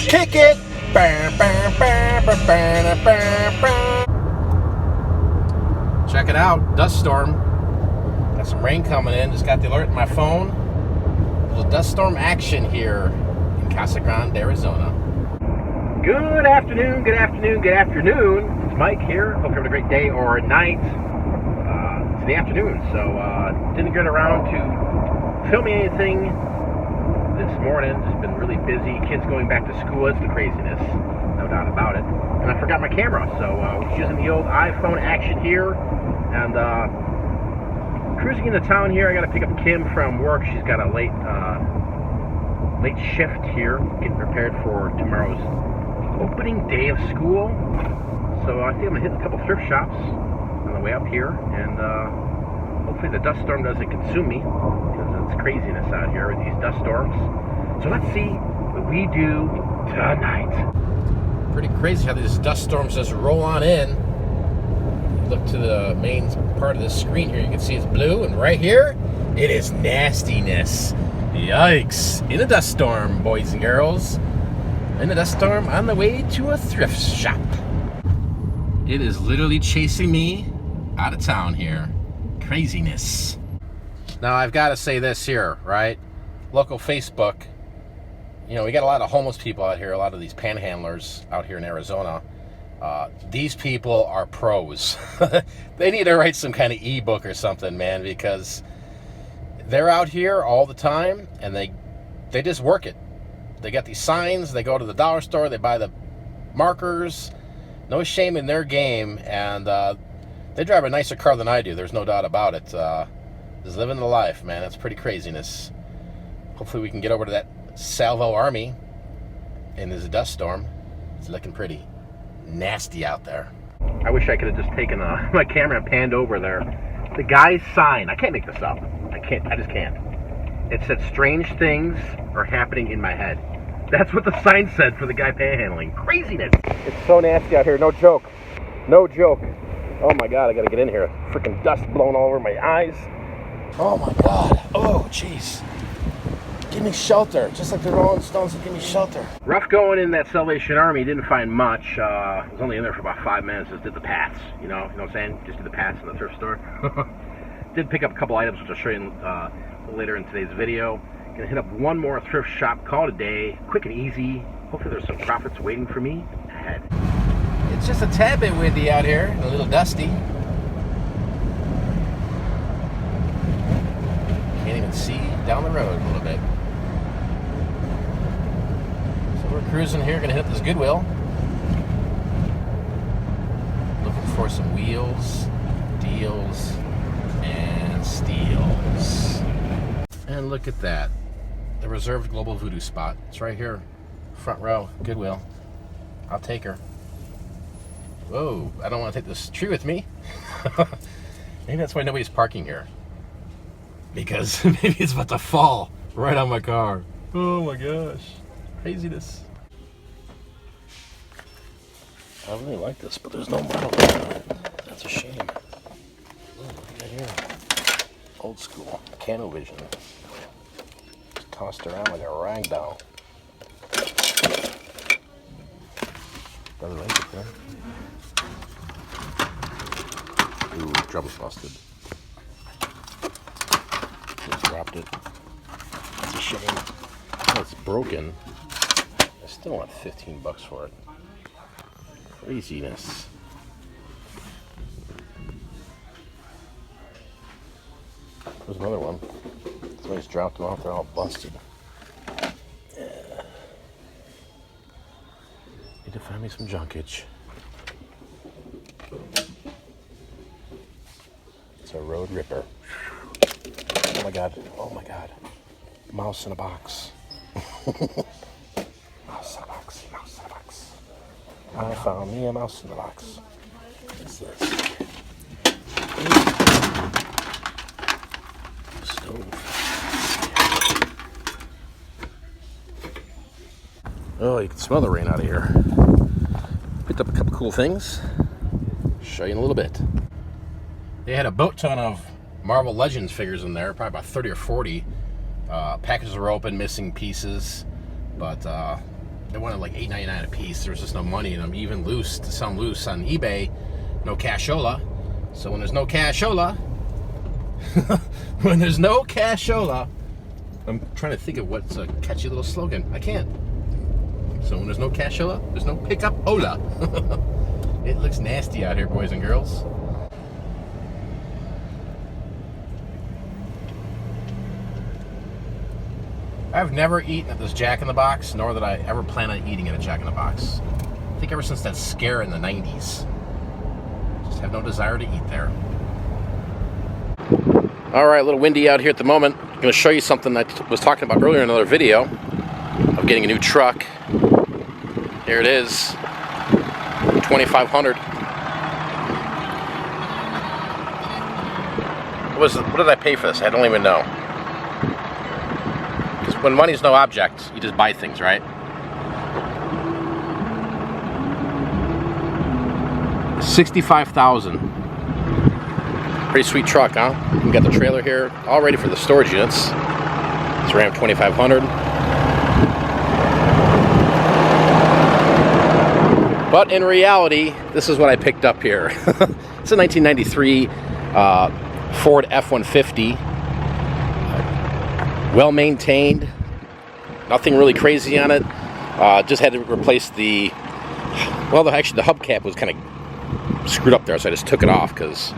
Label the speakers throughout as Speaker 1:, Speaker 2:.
Speaker 1: Kick it! Check it out, dust storm. Got some rain coming in. Just got the alert in my phone. There's a dust storm action here in Casa Grande, Arizona. Good afternoon, good afternoon, good afternoon. It's Mike here. Hope you're having a great day or night. It's the afternoon, so didn't get around to filming anything this morning. Just been really busy. Kids going back to school. It's the craziness, no doubt about it. And I forgot my camera, so I was using the old iPhone action here. And cruising into town here. I got to pick up Kim from work. She's got a late shift here, getting prepared for tomorrow's opening day of school. So I think I'm gonna hit a couple thrift shops on the way up here, and hopefully the dust storm doesn't consume me, because it's craziness out here with these dust storms. So let's see what we do tonight. Pretty crazy how these dust storms just roll on in. Look to the main part of the screen here, you can see it's blue, and right here it is nastiness. Yikes. In a dust storm, boys and girls. In a dust storm on the way to a thrift shop. It is literally chasing me out of town here. Craziness. Now I've got to say this here, right? Local Facebook. You know, we got a lot of homeless people out here, a lot of these panhandlers out here in Arizona. These people are pros. They need to write some kind of ebook or something, man, because they're out here all the time, and they just work it. They got these signs, they go to the dollar store, they buy the markers, no shame in their game, and they drive a nicer car than I do, there's no doubt about it. Just living the life, man. That's pretty craziness. Hopefully we can get over to that salvo army in this dust storm. It's looking pretty nasty out there. I wish I could have just taken my camera and panned over there. The guy's sign, I can't make this up. I just can't. It said, strange things are happening in my head. That's what the sign said for the guy panhandling. Craziness. It's so nasty out here. No joke. No joke. Oh my God, I gotta get in here. Freaking dust blowing all over my eyes. Oh my God. Oh, jeez. Give me shelter. Just like the Rolling Stones said, give me shelter. Rough going in that Salvation Army. Didn't find much. I was only in there for about 5 minutes. Just did the paths. You know what I'm saying? Just did the paths in the thrift store. Did pick up a couple items, which I'll show you later in today's video. Gonna hit up one more thrift shop, call it a day, quick and easy. Hopefully there's some profits waiting for me ahead. It's just a tad bit windy out here, a little dusty. Can't even see down the road a little bit. So we're cruising here, gonna hit up this Goodwill. Looking for some wheels, deals, and steals. And look at that. The reserved Global Voodoo spot. It's right here. Front row. Goodwill. I'll take her. Whoa. I don't want to take this tree with me. Maybe that's why nobody's parking here. Because maybe it's about to fall right on my car. Oh my gosh. Craziness. I really like this, but there's no model on it. That's a shame. Oh, look at here. Old school. Canovision. Tossed around like a rag doll. Doesn't like it there. Ooh, drum's busted. Just dropped it. That's a shame. Oh, it's broken. I still want $15 for it. Craziness. There's another one. Somebody's dropped them off, they're all busted. Yeah. Need to find me some junkage. It's a Road Ripper. Oh my God, oh my God. Mouse in a box. Mouse in a box, mouse in a box. I found me a mouse in the box. What's this? Oh, you can smell the rain out of here. Picked up a couple cool things. Show you in a little bit. They had a boat ton of Marvel Legends figures in there, probably about 30 or 40. Packages were open, missing pieces, but They wanted like $8.99 a piece. There was just no money, and I'm even loose to sell them loose on eBay. No cashola. So when there's no cashola, I'm trying to think of what's a catchy little slogan. I can't. So when there's no cashola, there's no pickup ola. It looks nasty out here, boys and girls. I've never eaten at this Jack in the Box, nor that I ever plan on eating at a Jack in the Box. I think ever since that scare in the 90s. Just have no desire to eat there. Alright, a little windy out here at the moment. I'm going to show you something I was talking about earlier in another video of getting a new truck. Here it is. 2500. What did I pay for this? I don't even know. Because when money's no object, you just buy things, right? $65,000. Pretty sweet truck, huh? We got the trailer here, all ready for the storage units. It's Ram 2500. But in reality, this is what I picked up here. It's a 1993 Ford F-150. Well maintained. Nothing really crazy on it. Just had to replace the... Well, actually, the hubcap was kind of screwed up there, so I just took it off because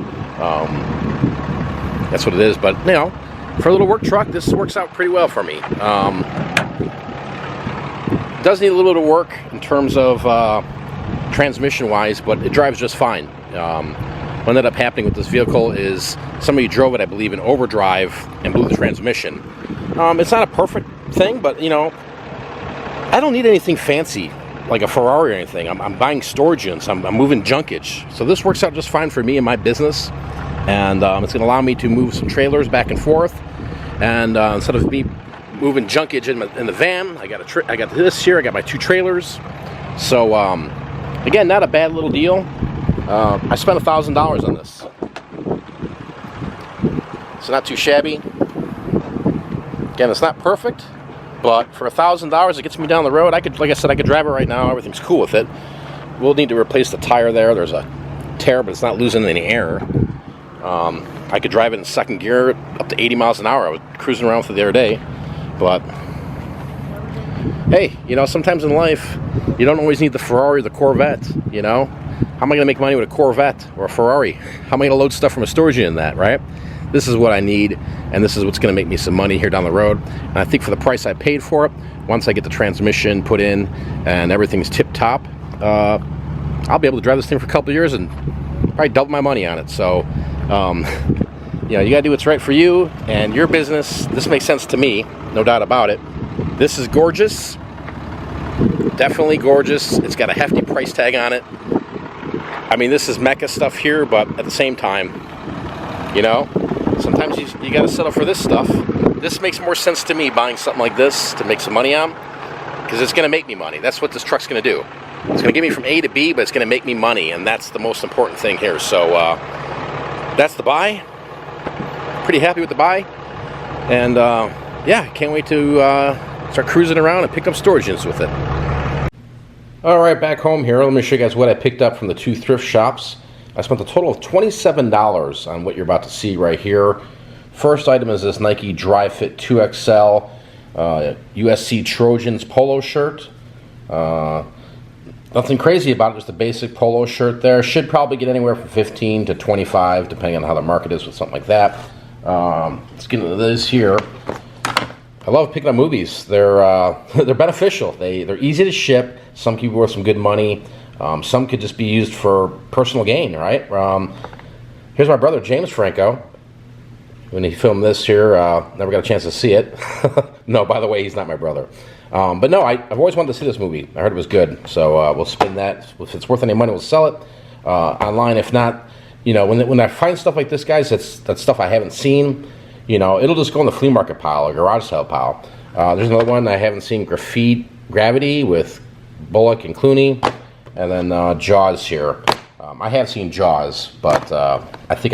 Speaker 1: that's what it is. But, you know, for a little work truck, this works out pretty well for me. Does need a little bit of work in terms of transmission-wise, but it drives just fine. What ended up happening with this vehicle is somebody drove it, I believe, in overdrive and blew the transmission. It's not a perfect thing, but, you know, I don't need anything fancy like a Ferrari or anything. I'm buying storage units. I'm moving junkage. So this works out just fine for me and my business. And it's going to allow me to move some trailers back and forth. And instead of me moving junkage in the van, I got this here. I got my 2 trailers. So, again, not a bad little deal. I spent $1,000 on this. So not too shabby. Again, it's not perfect. But for $1,000, it gets me down the road. Like I said, I could drive it right now. Everything's cool with it. We'll need to replace the tire there. There's a tear, but it's not losing any air. I could drive it in second gear up to 80 miles an hour. I was cruising around with it the other day. But, hey, you know, sometimes in life, you don't always need the Ferrari or the Corvette, you know? How am I going to make money with a Corvette or a Ferrari? How am I going to load stuff from a storage unit in that, right? This is what I need, and this is what's going to make me some money here down the road. And I think for the price I paid for it, once I get the transmission put in and everything's tip-top, I'll be able to drive this thing for a couple of years and probably double my money on it. So, you know, you got to do what's right for you and your business. This makes sense to me, no doubt about it. This is gorgeous. Definitely gorgeous. It's got a hefty price tag on it. I mean, this is Mecca stuff here, but at the same time, you know, sometimes you got to settle for this stuff. This makes more sense to me, buying something like this to make some money on, because it's going to make me money. That's what this truck's going to do. It's going to get me from A to B, but it's going to make me money, and that's the most important thing here. So that's the buy. Pretty happy with the buy, and yeah, can't wait to start cruising around and pick up storage units with it. Alright, back home here. Let me show you guys what I picked up from the 2 thrift shops. I spent a total of $27 on what you're about to see right here. First item is this Nike Dry Fit 2XL USC Trojans polo shirt. Nothing crazy about it, just a basic polo shirt there. Should probably get anywhere from 15 to 25, depending on how the market is with something like that. Let's get into this here. I love picking up movies. They're beneficial. They're easy to ship. Some people worth some good money. Some could just be used for personal gain, right? Here's my brother, James Franco. When he filmed this here, never got a chance to see it. No, by the way, he's not my brother. But no, I've always wanted to see this movie. I heard it was good. So we'll spin that. If it's worth any money, we'll sell it online. If not, you know, when I find stuff like this, guys, that's stuff I haven't seen. You know, it'll just go in the flea market pile or garage sale pile. There's another one I haven't seen, Gravity with Bullock and Clooney. And then Jaws here. I have seen Jaws, but I think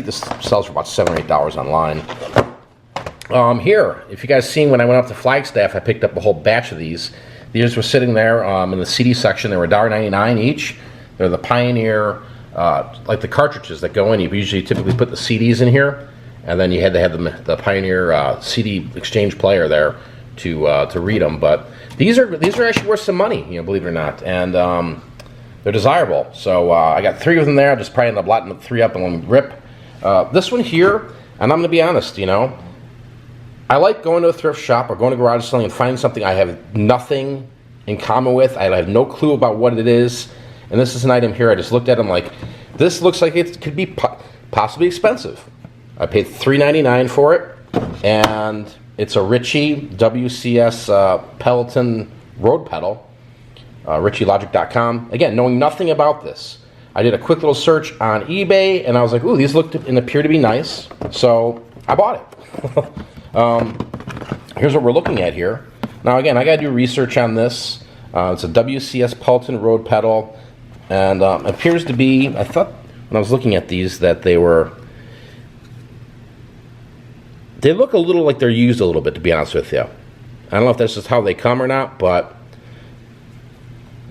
Speaker 1: this sells for about $7 or $8 online. Here, if you guys seen when I went up to Flagstaff, I picked up a whole batch of these. These were sitting there in the CD section. They were $1.99 each. They're the Pioneer, like the cartridges that go in. You usually typically put the CDs in here, and then you had to have the Pioneer CD exchange player there to read them. But these are actually worth some money, believe it or not, and they're desirable. So I got 3 of them there. I just probably ended up lotting the 3 up in one rip. This one here, and I'm going to be honest, I like going to a thrift shop or going to garage selling and finding something I have nothing in common with. I have no clue about what it is. And this is an item here. I just looked at them like, this looks like it could be possibly expensive. I paid $3.99 for it. And it's a Ritchie WCS Peloton road pedal. RitchieLogic.com. Again, knowing nothing about this. I did a quick little search on eBay. And I was like, ooh, these looked and appear to be nice. So I bought it. Here's what we're looking at here. Now again, I got to do research on this. It's a WCS Peloton road pedal, and appears to be, I thought when I was looking at these that they look a little like they're used a little bit, to be honest with you. I don't know if that's just how they come or not, but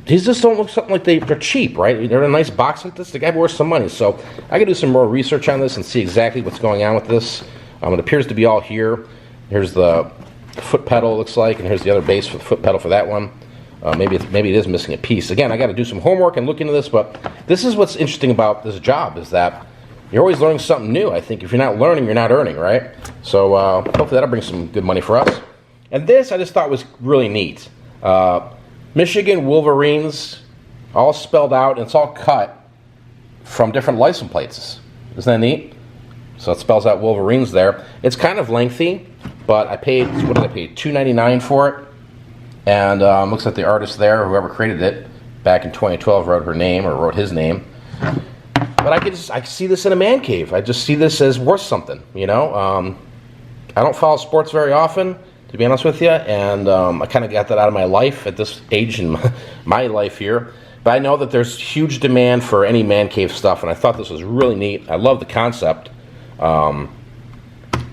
Speaker 1: these just don't look something like they're cheap, right? They're in a nice box like this. They got to be worth some money. So I got to do some more research on this and see exactly what's going on with this. It appears to be all here. Here's the foot pedal, it looks like, and here's the other base for the foot pedal for that one. Maybe it is missing a piece. Again, I got to do some homework and look into this, but this is what's interesting about this job, is that you're always learning something new. I think if you're not learning, you're not earning, right? So hopefully that'll bring some good money for us. And this I just thought was really neat. Michigan Wolverines, all spelled out, and it's all cut from different license plates. Isn't that neat? So it spells out Wolverines there. It's kind of lengthy, but I paid, what did I pay? $2.99 for it. And looks like the artist there, whoever created it, back in 2012 wrote her name, or wrote his name. But I see this in a man cave. I just see this as worth something, I don't follow sports very often, to be honest with you, and I kind of got that out of my life at this age in my life here. But I know that there's huge demand for any man cave stuff, and I thought this was really neat. I love the concept. So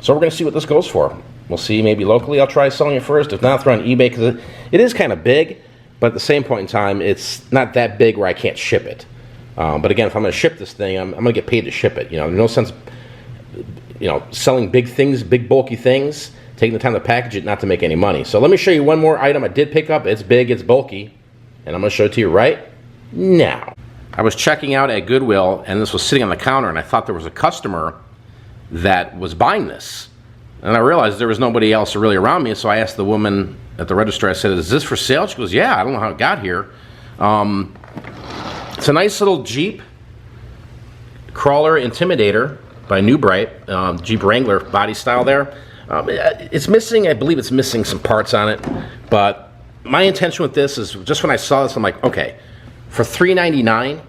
Speaker 1: we're going to see what this goes for. We'll see, maybe locally I'll try selling it first. If not, throw it on eBay, because it is kind of big, but at the same point in time, it's not that big where I can't ship it. But again, if I'm going to ship this thing, I'm going to get paid to ship it. There's no sense, selling big things, big bulky things, taking the time to package it, not to make any money. So let me show you one more item I did pick up. It's big, it's bulky, and I'm going to show it to you right now. I was checking out at Goodwill, and this was sitting on the counter, and I thought there was a customer that was buying this. And I realized there was nobody else really around me, so I asked the woman at the register, I said, is this for sale? She goes, yeah, I don't know how it got here. It's a nice little Jeep Crawler Intimidator by New Bright, Jeep Wrangler body style there. It's missing, I believe it's missing some parts on it, but my intention with this is, just when I saw this, I'm like, okay, for $3.99,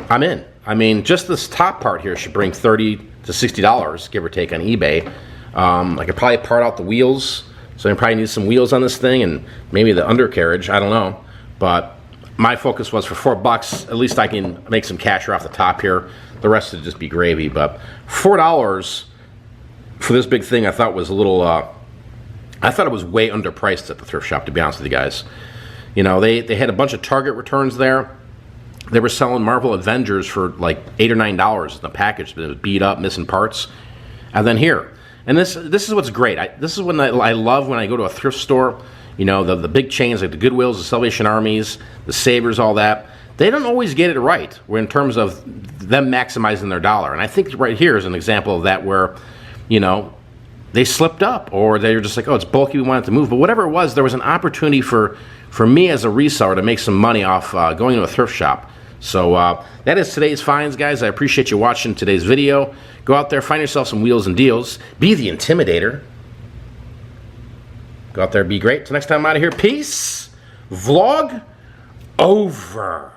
Speaker 1: I'm in. I mean, just this top part here should bring $30 to $60, give or take, on eBay. I could probably part out the wheels, so I probably need some wheels on this thing, and maybe the undercarriage, I don't know. But my focus was for $4, at least I can make some cash off the top here. The rest would just be gravy, but $4 for this big thing I thought was a little, I thought it was way underpriced at the thrift shop, to be honest with you guys. They had a bunch of Target returns there. They were selling Marvel Avengers for like $8 or $9 in the package, but it was beat up, missing parts. And then here, and this is what's great. This is when I love when I go to a thrift store. The big chains like the Goodwills, the Salvation Armies, the Savers, all that. They don't always get it right in terms of them maximizing their dollar. And I think right here is an example of that, where, they slipped up, or they're just like, oh, it's bulky, we want it to move. But whatever it was, there was an opportunity for me as a reseller to make some money off going to a thrift shop. So that is today's finds, guys. I appreciate you watching today's video. Go out there, find yourself some wheels and deals. Be the Intimidator. Go out there, be great. Till next time, I'm out of here. Peace. Vlog over.